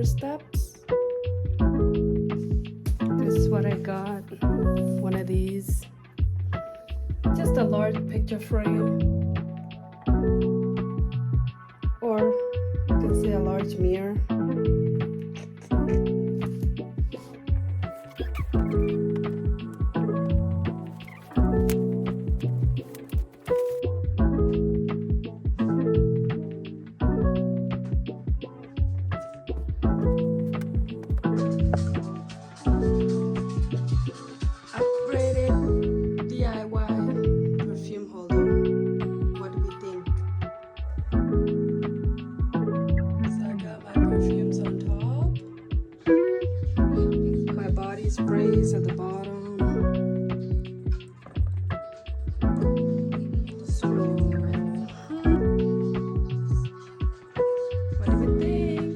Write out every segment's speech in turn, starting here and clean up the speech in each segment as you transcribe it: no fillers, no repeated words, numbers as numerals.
first steps. This is what I got. One of these. Just a large picture frame. Or you can say a large mirror. Upgraded DIY perfume holder. What do we think? So I got my perfumes on top. My body sprays at the bottom. So, what do we think?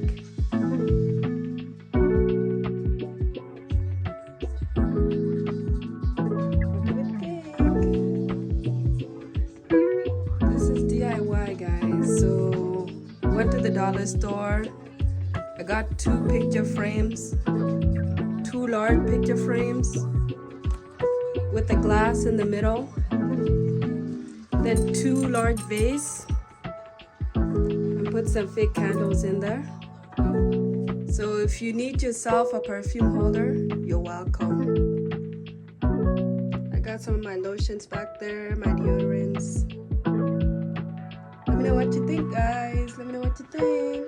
This is DIY, guys. So went to the dollar store. I got two picture frames, two large picture frames with a glass in the middle, then two large vase, and put some fake candles in there. So if you need yourself a perfume holder, you're welcome. I got some of my lotions back there, my deodorants. Let me know what you think, guys. Let me know what you think.